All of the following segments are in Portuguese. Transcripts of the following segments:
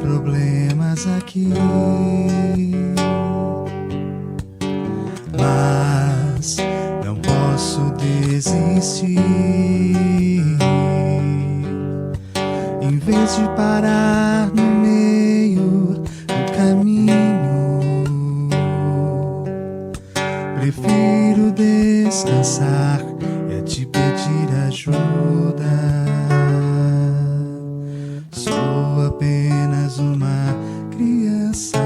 problemas aqui, mas não posso desistir. Em vez de parar no meio do caminho, prefiro descansar e a te pedir ajuda. Sou apenas uma criança,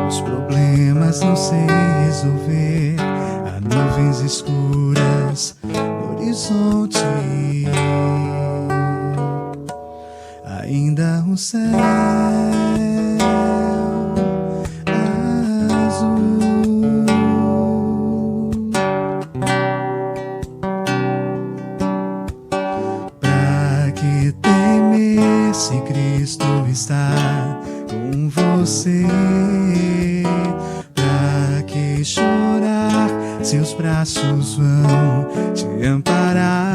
os problemas não sei resolver. Há nuvens escuras no horizonte, ainda um céu azul. Pra que temer se Cristo está com você? Pra que chorar se os braços vão te amparar?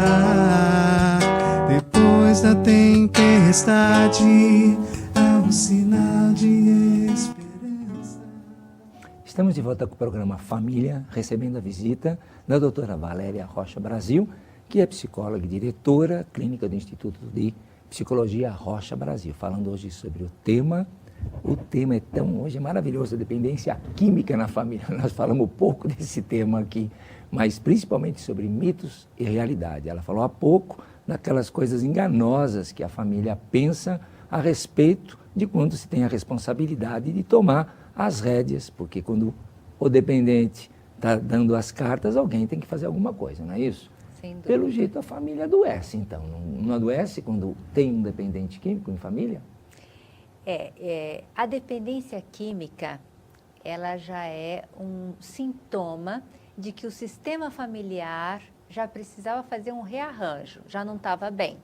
Depois da tempestade, há um sinal de esperança. Estamos de volta com o programa Família, recebendo a visita da doutora Valéria Rocha Brasil, que é psicóloga e diretora clínica do Instituto de Psicologia Rocha Brasil, falando hoje sobre o tema. O tema hoje é maravilhoso, a dependência química na família. Nós falamos pouco desse tema aqui, mas principalmente sobre mitos e realidade. Ela falou há pouco daquelas coisas enganosas que a família pensa a respeito de quando se tem a responsabilidade de tomar as rédeas, porque quando o dependente está dando as cartas, alguém tem que fazer alguma coisa, não é isso? Sem dúvida. Pelo jeito a família adoece, então. Não adoece quando tem um dependente químico em família? A dependência química, ela já é um sintoma de que o sistema familiar já precisava fazer um rearranjo, já não estava bem.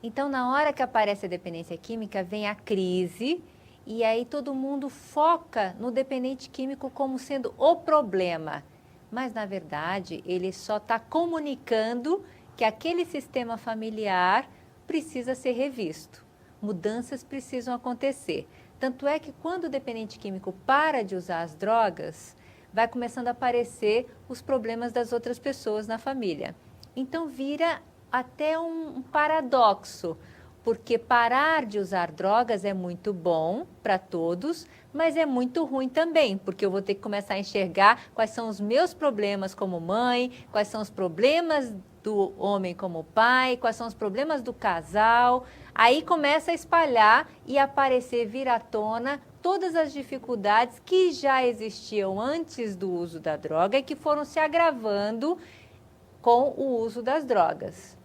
Então, na hora que aparece a dependência química, vem a crise e aí todo mundo foca no dependente químico como sendo o problema. Mas, na verdade, ele só está comunicando que aquele sistema familiar precisa ser revisto. Mudanças precisam acontecer. Tanto é que quando o dependente químico para de usar as drogas, vai começando a aparecer os problemas das outras pessoas na família. Então vira até um paradoxo, porque parar de usar drogas é muito bom para todos, mas é muito ruim também, porque eu vou ter que começar a enxergar quais são os meus problemas como mãe, quais são os problemas do homem como pai, quais são os problemas do casal. Aí começa a espalhar e aparecer, vir à tona todas as dificuldades que já existiam antes do uso da droga e que foram se agravando com o uso das drogas.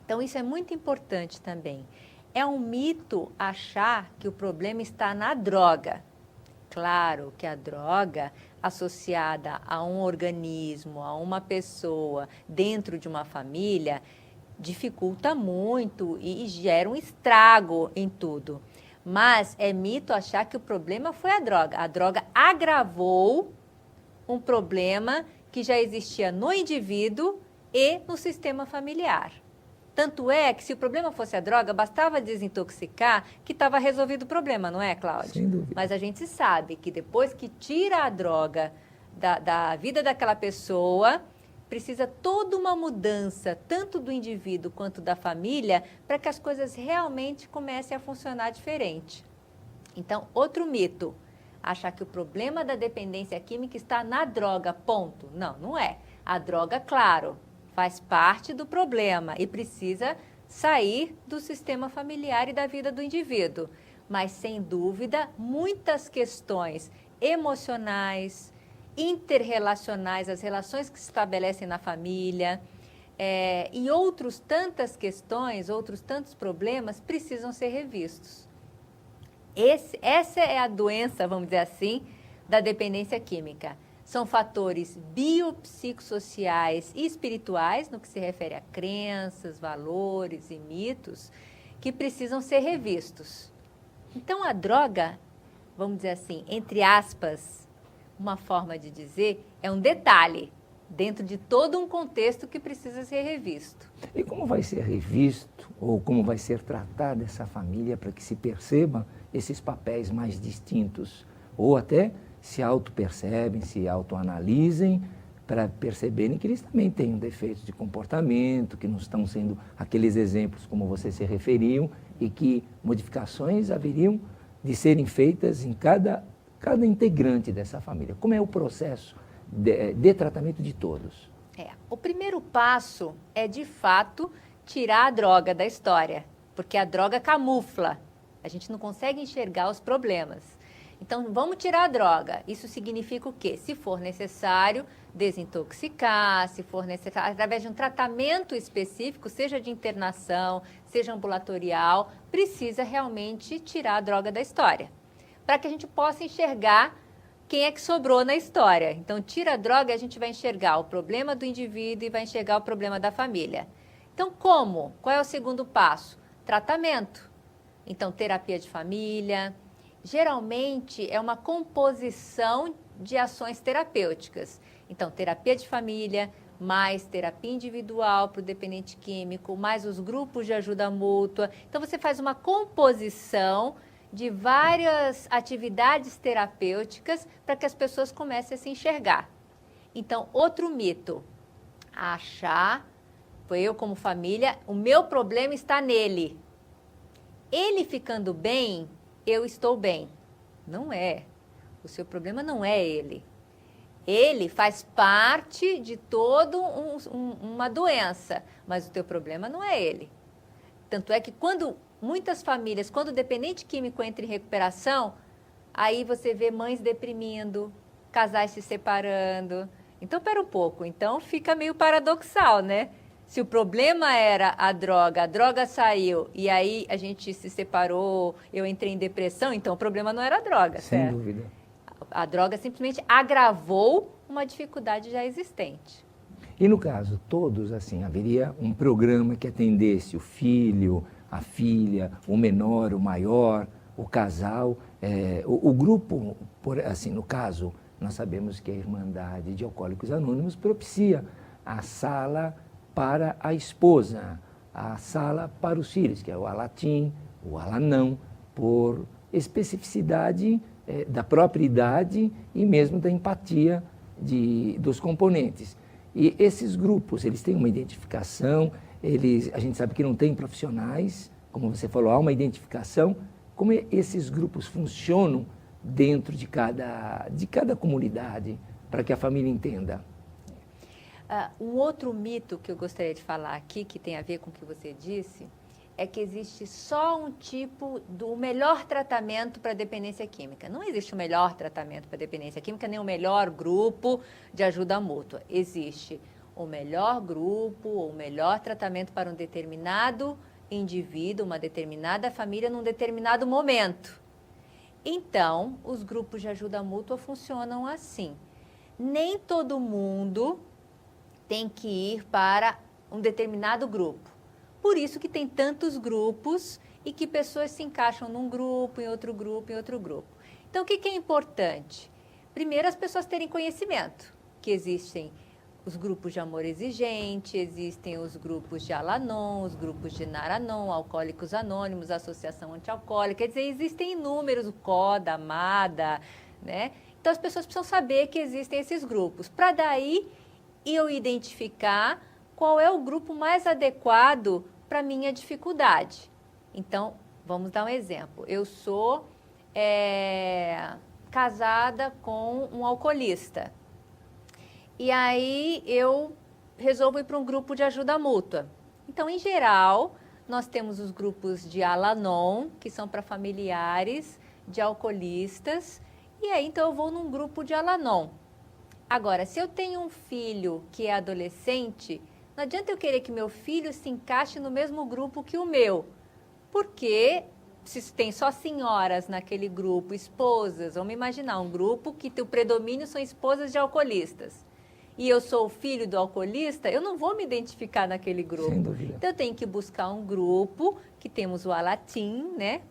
Então, isso é muito importante também. É um mito achar que o problema está na droga. Claro que a droga associada a um organismo, a uma pessoa, dentro de uma família, dificulta muito e gera um estrago em tudo. Mas é mito achar que o problema foi a droga. A droga agravou um problema que já existia no indivíduo e no sistema familiar. Tanto é que se o problema fosse a droga, bastava desintoxicar que estava resolvido o problema, não é, Cláudia? Sem dúvida. Mas a gente sabe que depois que tira a droga da vida daquela pessoa, precisa toda uma mudança, tanto do indivíduo quanto da família, para que as coisas realmente comecem a funcionar diferente. Então, outro mito, achar que o problema da dependência química está na droga, ponto. Não, não é. A droga, claro, faz parte do problema e precisa sair do sistema familiar e da vida do indivíduo. Mas, sem dúvida, muitas questões emocionais, interrelacionais, as relações que se estabelecem na família e outras tantas questões, outros tantos problemas precisam ser revistos. Essa é a doença, vamos dizer assim, da dependência química. São fatores biopsicossociais e espirituais, no que se refere a crenças, valores e mitos, que precisam ser revistos. Então, a droga, vamos dizer assim, entre aspas, uma forma de dizer, é um detalhe. dentro de todo um contexto que precisa ser revisto. E como vai ser revisto ou como vai ser tratada essa família para que se percebam esses papéis mais distintos? Ou até se auto-percebem, se autoanalisem para perceberem que eles também têm defeitos de comportamento, que não estão sendo aqueles exemplos como você se referiu e que modificações haveriam de serem feitas em cada integrante dessa família. Como é o processo de tratamento de todos? O primeiro passo é, de fato, tirar a droga da história, porque a droga camufla, a gente não consegue enxergar os problemas. Então, vamos tirar a droga. Isso significa o quê? Se for necessário, desintoxicar, se for necessário, através de um tratamento específico, seja de internação, seja ambulatorial, precisa realmente tirar a droga da história, para que a gente possa enxergar quem é que sobrou na história. Então, tira a droga e a gente vai enxergar o problema do indivíduo e vai enxergar o problema da família. Então, como? Qual é o segundo passo? Tratamento. Então, terapia de família. Geralmente, é uma composição de ações terapêuticas. Então, terapia de família, mais terapia individual para o dependente químico, mais os grupos de ajuda mútua. Então, você faz uma composição de várias atividades terapêuticas para que as pessoas comecem a se enxergar. Então, outro mito, achar, eu como família, o meu problema está nele. Ele ficando bem, eu estou bem. Não é. O seu problema não é ele. Ele faz parte de toda uma doença, mas o teu problema não é ele. Tanto é que muitas famílias, quando o dependente químico entra em recuperação, aí você vê mães deprimindo, casais se separando. Então, pera um pouco. Então, fica meio paradoxal, né? Se o problema era a droga saiu e aí a gente se separou, eu entrei em depressão, então o problema não era a droga, Sem certo? dúvida. A droga simplesmente agravou uma dificuldade já existente. E no caso, todos, assim, haveria um programa que atendesse o filho, a filha, o menor, o maior, o casal, o grupo, assim, no caso, nós sabemos que a Irmandade de Alcoólicos Anônimos propicia a sala para a esposa, a sala para os filhos, que é o alatim, o alanão, por especificidade da própria idade e mesmo da empatia dos componentes. E esses grupos, eles têm uma identificação, a gente sabe que não tem profissionais, como você falou, há uma identificação. Como esses grupos funcionam dentro de cada comunidade, para que a família entenda? Um outro mito que eu gostaria de falar aqui, que tem a ver com o que você disse, é que existe só um tipo do melhor tratamento para dependência química. Não existe o melhor tratamento para dependência química, nem o melhor grupo de ajuda mútua. Existe o melhor grupo, ou o melhor tratamento para um determinado indivíduo, uma determinada família, num determinado momento. Então, os grupos de ajuda mútua funcionam assim. Nem todo mundo tem que ir para um determinado grupo. Por isso que tem tantos grupos e que pessoas se encaixam num grupo, em outro grupo, em outro grupo. Então, o que é importante? Primeiro, as pessoas terem conhecimento que existem os grupos de amor exigente, existem os grupos de Al-Anon, os grupos de Nar-Anon, Alcoólicos Anônimos, Associação Antialcoólica, quer dizer, existem inúmeros, o CODA, a AMADA, né? Então, as pessoas precisam saber que existem esses grupos, para daí eu identificar qual é o grupo mais adequado para a minha dificuldade. Então, vamos dar um exemplo. Eu sou casada com um alcoolista. E aí eu resolvo ir para um grupo de ajuda mútua. Então, em geral, nós temos os grupos de Al-Anon, que são para familiares de alcoolistas. E aí, então, eu vou num grupo de Al-Anon. Agora, se eu tenho um filho que é adolescente, não adianta eu querer que meu filho se encaixe no mesmo grupo que o meu, porque se tem só senhoras naquele grupo, esposas, vamos imaginar um grupo que o predomínio são esposas de alcoolistas, e eu sou o filho do alcoolista, eu não vou me identificar naquele grupo. Sem dúvida. Então, eu tenho que buscar um grupo, que temos o Alatim, né?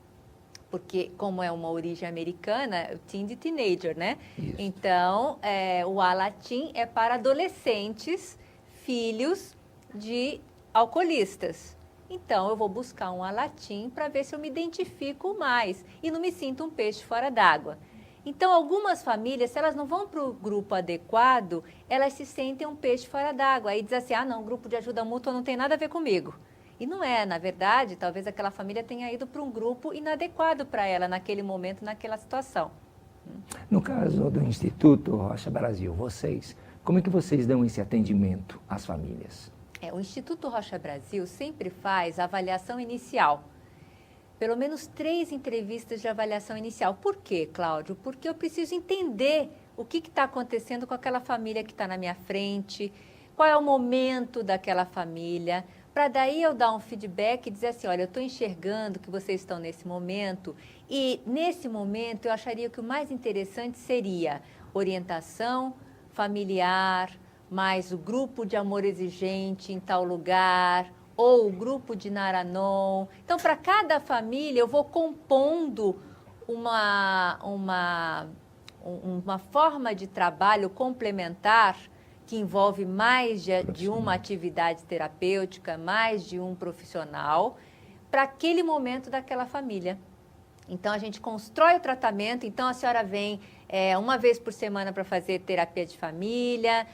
porque como é uma origem americana, teen de teenager, né? Isso. Então, o Alatim é para adolescentes, filhos de alcoolistas. Então, eu vou buscar um Alatim para ver se eu me identifico mais e não me sinto um peixe fora d'água. Então, algumas famílias, se elas não vão para o grupo adequado, elas se sentem um peixe fora d'água. Aí diz assim, ah, não, grupo de ajuda mútua não tem nada a ver comigo. E não é, na verdade, talvez aquela família tenha ido para um grupo inadequado para ela naquele momento, naquela situação. No caso do Instituto Rocha Brasil, vocês, como é que vocês dão esse atendimento às famílias? O Instituto Rocha Brasil sempre faz avaliação inicial. Pelo menos 3 entrevistas de avaliação inicial. Por quê, Cláudio? Porque eu preciso entender o que está acontecendo com aquela família que está na minha frente, qual é o momento daquela família, para daí eu dar um feedback e dizer assim, olha, eu estou enxergando que vocês estão nesse momento e nesse momento eu acharia que o mais interessante seria orientação familiar, mais o grupo de amor exigente em tal lugar, ou o grupo de Naranon. Então, para cada família, eu vou compondo uma forma de trabalho complementar que envolve mais de uma atividade terapêutica, mais de um profissional, para aquele momento daquela família. Então, a gente constrói o tratamento. Então, a senhora vem uma vez por semana para fazer terapia de família,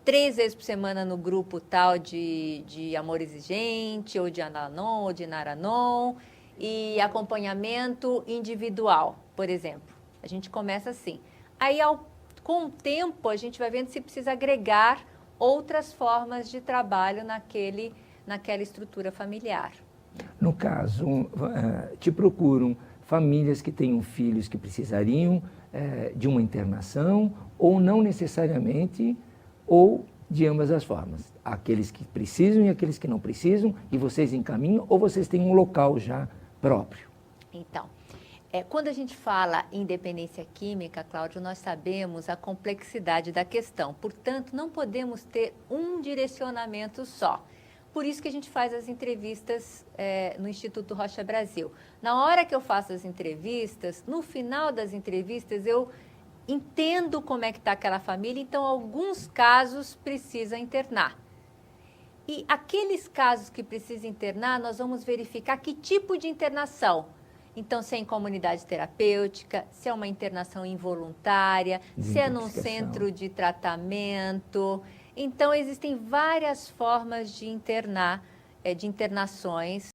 3 vezes por semana no grupo tal de amor exigente, ou de Alanon, ou de Naranon, e acompanhamento individual, por exemplo. A gente começa assim. Aí, com o tempo, a gente vai vendo se precisa agregar outras formas de trabalho naquela estrutura familiar. No caso, te procuram famílias que tenham filhos que precisariam de uma internação ou não necessariamente, ou de ambas as formas. Aqueles que precisam e aqueles que não precisam, e vocês encaminham, ou vocês têm um local já próprio? Então, quando a gente fala em dependência química, Cláudio, nós sabemos a complexidade da questão. Portanto, não podemos ter um direcionamento só. Por isso que a gente faz as entrevistas no Instituto Rocha Brasil. Na hora que eu faço as entrevistas, no final das entrevistas, eu entendo como é que está aquela família, então, alguns casos precisa internar. E aqueles casos que precisa internar, nós vamos verificar que tipo de internação. Então, se é em comunidade terapêutica, se é uma internação involuntária, se é num centro de tratamento. Então, existem várias formas de internar, de internações